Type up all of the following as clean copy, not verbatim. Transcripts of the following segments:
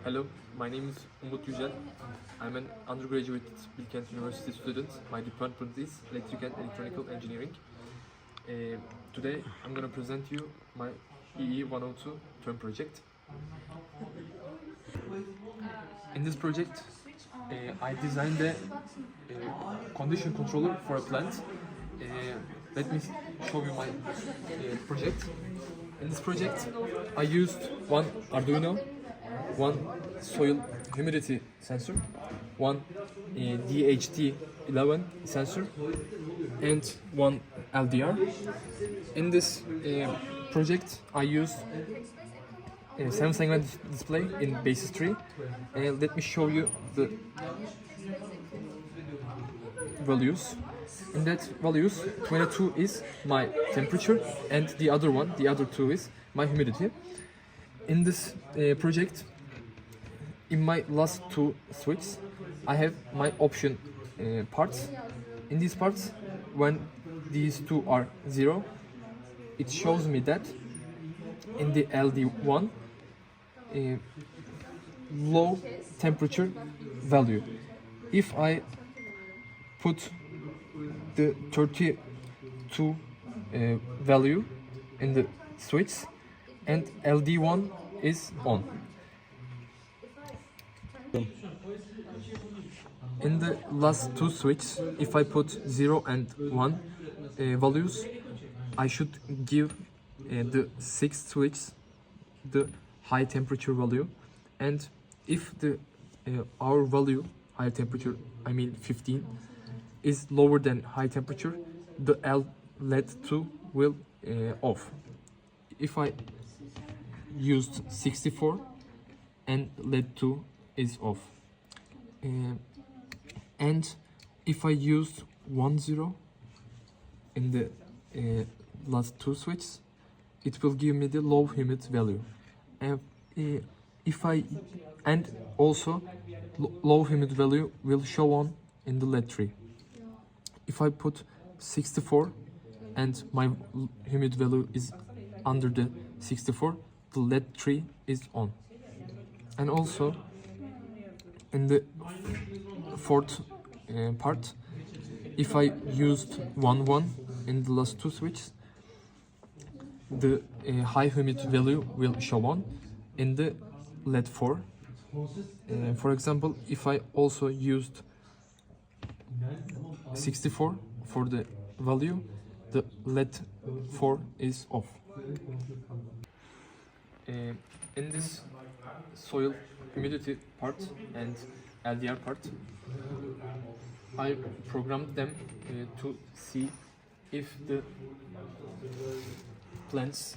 Hello, my name is Umut Yücel. I'm an undergraduate Bilkent University student. My department is Electric and Electronical Engineering. Today I'm going to present you my EE-102 term project. In this project, I designed a condition controller for a plant. Let me show you my project. In this project, I used one Arduino, one soil humidity sensor, one DHT11 sensor, and one LDR. In this project, I used a 7-segment display in basis tree. Let me show you the values. In that values, 22 is my temperature, and the other two is my humidity. In this project, in my last two switches, I have my option parts. In these parts, when these two are 0, it shows me that in the LD1, low temperature value. If I put the 32 value in the switch and LD1 is on. In the last two switches, if I put 0 and 1 values, I should give the 6th switch the high temperature value, and if the our value, high temperature, I mean 15, is lower than high temperature, the LED2 will off. If I used 64 and LED2 is off. And if I used 10 in the last two switches, it will give me the low humid value. And also low humid value will show on in the LED tree. If I put 64 and my humid value is under the 64, the LED tree is on. And also in the fourth part, if I used 11 in the last two switches, the high humid value will show on in the LED 4. For example, if I also used 64 for the value, the LED 4 is off. In this soil humidity part and LDR part, I programmed them to see if the plant's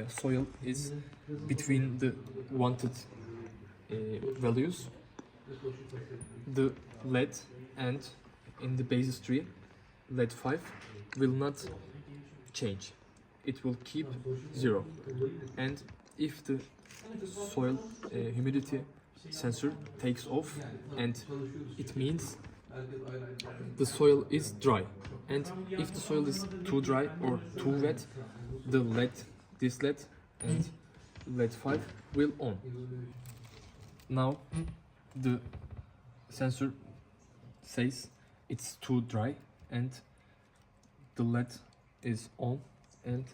soil is between the wanted values. The LED and in the basis tree, LED 5 will not change. It will keep 0. And if the soil humidity sensor takes off, and it means the soil is dry. And if the soil is too dry or too wet, the this LED and LED 5 will on. Now the sensor says it's too dry and the LED is on, and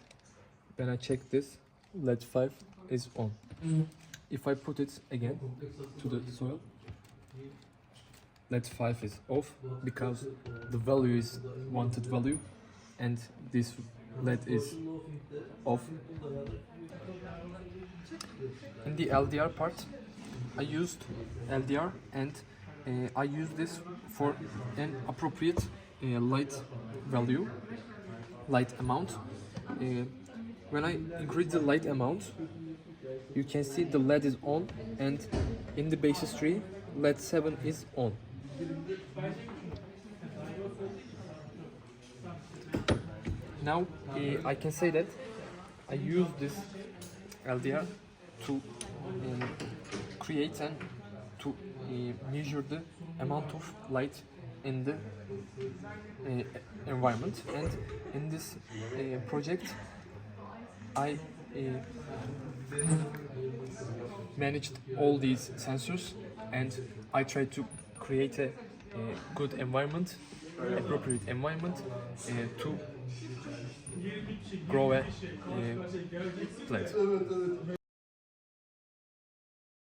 when I check this, LED 5 is on. If I put it again to the soil, LED 5 is off because the value is wanted value and this LED is off. In the LDR part, I used LDR and I use this for an appropriate light value, light amount. When I increase the light amount, you can see the LED is on, and in the basis tree, LED 7 is on. Now I can say that I use this LDR to create and to measure the amount of light in the environment, and in this project I managed all these sensors, and I tried to create a good environment, appropriate environment to grow a plant.